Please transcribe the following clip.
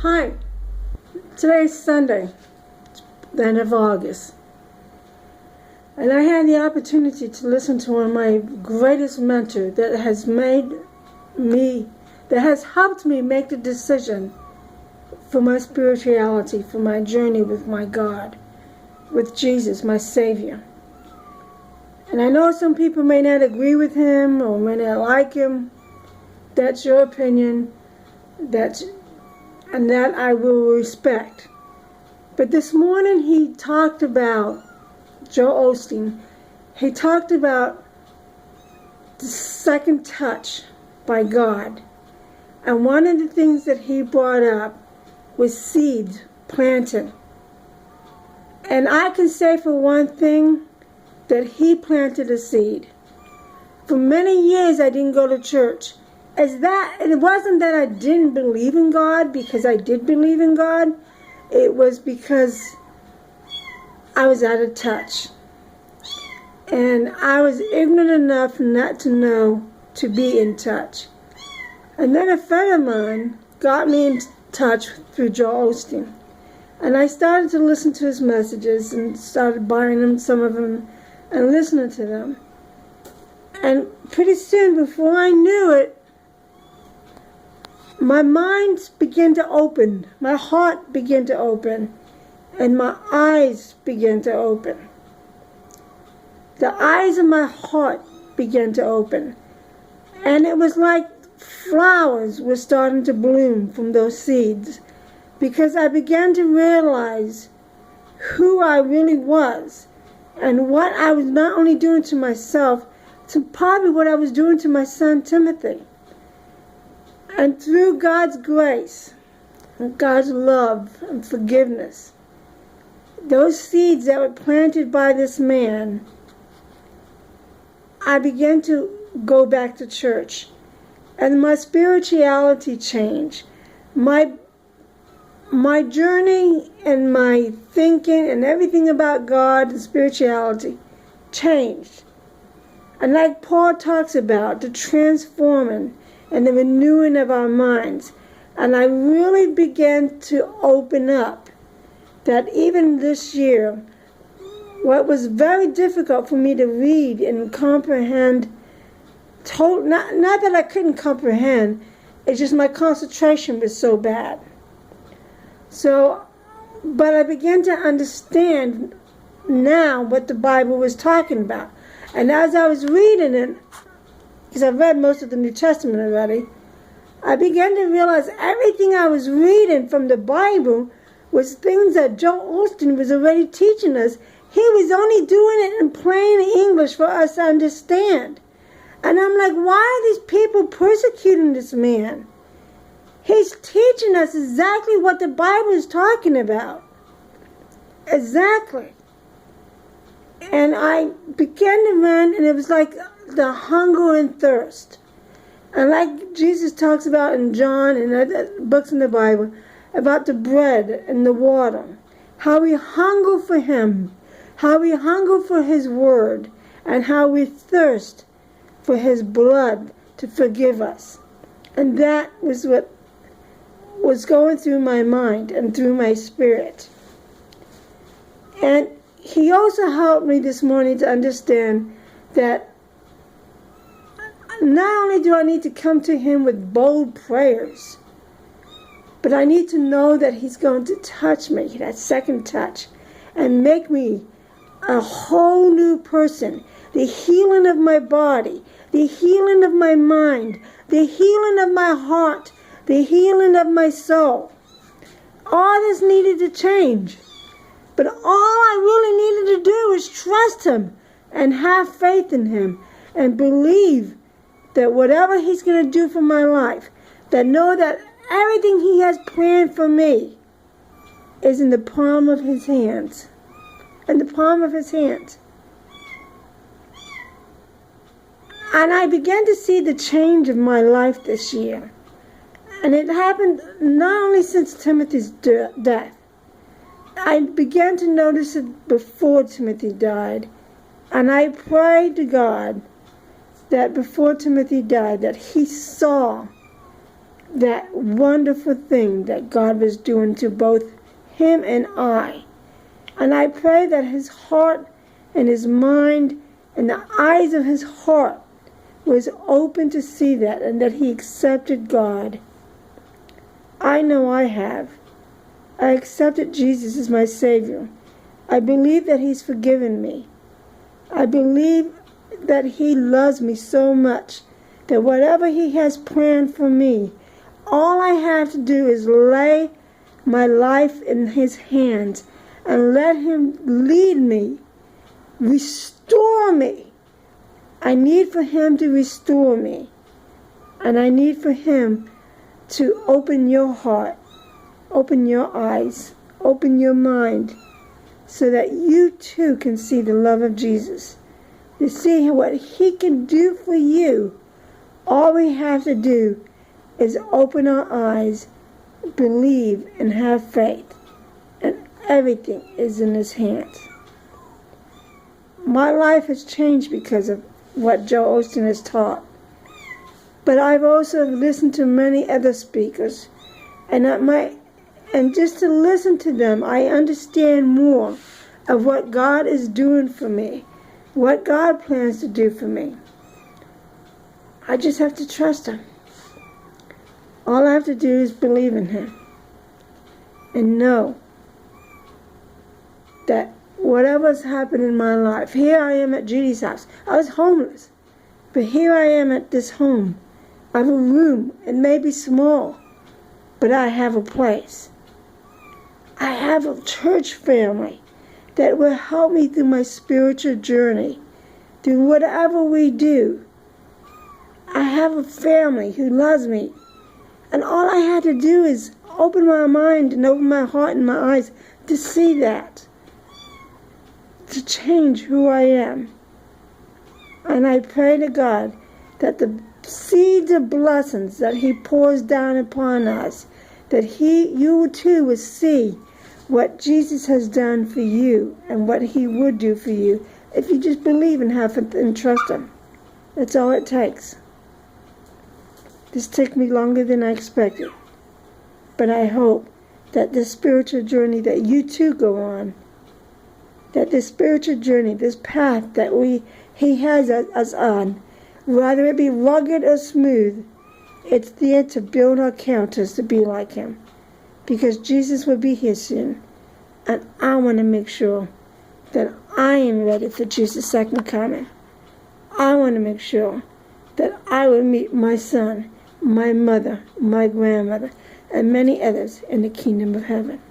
Hi, today's Sunday, the end of August, and I had the opportunity to listen to one of my greatest mentors that has helped me make the decision for my spirituality, for my journey with my God, with Jesus, my Savior. And I know some people may not agree with him or may not like him. That's your opinion. And that I will respect. But this morning he talked about, Joel Osteen, he talked about the second touch by God. And one of the things that he brought up was seeds planted. And I can say for one thing that he planted a seed. For many years I didn't go to church. It wasn't that I didn't believe in God, because I did believe in God. It was because I was out of touch. And I was ignorant enough not to know to be in touch. And then a friend of mine got me in touch through Joel Osteen. And I started to listen to his messages and started buying them, some of them, and listening to them. And pretty soon, before I knew it, my mind began to open, my heart began to open, and my eyes began to open. The eyes of my heart began to open. And it was like flowers were starting to bloom from those seeds, because I began to realize who I really was and what I was not only doing to myself, to probably what I was doing to my son Timothy. And through God's grace and God's love and forgiveness, those seeds that were planted by this man, I began to go back to church. And my spirituality changed. My journey and my thinking and everything about God and spirituality changed. And like Paul talks about, the transforming and the renewing of our minds. And I really began to open up that even this year, what was very difficult for me to read and comprehend, not that I couldn't comprehend, it's just my concentration was so bad. But I began to understand now what the Bible was talking about. And as I was reading it, because I've read most of the New Testament already, I began to realize everything I was reading from the Bible was things that Joel Osteen was already teaching us. He was only doing it in plain English for us to understand. And I'm like, why are these people persecuting this man? He's teaching us exactly what the Bible is talking about. Exactly. And I began to run, and it was like the hunger and thirst. And like Jesus talks about in John and other books in the Bible, about the bread and the water, how we hunger for him, how we hunger for his word, and how we thirst for his blood to forgive us. And that was what was going through my mind and through my spirit. And he also helped me this morning to understand that not only do I need to come to him with bold prayers, but I need to know that he's going to touch me, that second touch, and make me a whole new person. The healing of my body, the healing of my mind, the healing of my heart, the healing of my soul. All this needed to change. But all I really needed to do is trust him and have faith in him and believe that whatever he's going to do for my life, that know that everything he has planned for me is in the palm of his hands. In the palm of his hands. And I began to see the change of my life this year. And it happened not only since Timothy's death. I began to notice it before Timothy died. And I prayed to God that before Timothy died, that he saw that wonderful thing that God was doing to both him and I. And I pray that his heart and his mind and the eyes of his heart was open to see that, and that he accepted God. I know I have. I accepted Jesus as my Savior. I believe that he's forgiven me. I believe that he loves me so much that whatever he has planned for me, all I have to do is lay my life in his hands and let him lead me, restore me. I need for him to restore me. And I need for him to open your heart, open your eyes, open your mind, so that you too can see the love of Jesus. To see what he can do for you. All we have to do is open our eyes, believe, and have faith. And everything is in his hands. My life has changed because of what Joel Osteen has taught. But I've also listened to many other speakers. And just to listen to them, I understand more of what God is doing for me, what God plans to do for me. I just have to trust him. All I have to do is believe in him and know that whatever's happened in my life, here I am at Judy's house. I was homeless, but here I am at this home. I have a room. It may be small, but I have a place. I have a church family that will help me through my spiritual journey, through whatever we do. I have a family who loves me. And all I had to do is open my mind and open my heart and my eyes to see that, to change who I am. And I pray to God that the seeds of blessings that he pours down upon us, that you too will see what Jesus has done for you and what he would do for you if you just believe and have faith and trust him. That's all it takes. This took me longer than I expected. But I hope that this spiritual journey that you too go on, that this spiritual journey, this path that he has us on, whether it be rugged or smooth, it's there to build our characters to be like him. Because Jesus will be here soon. And I want to make sure that I am ready for Jesus' second coming. I want to make sure that I will meet my son, my mother, my grandmother, and many others in the kingdom of heaven.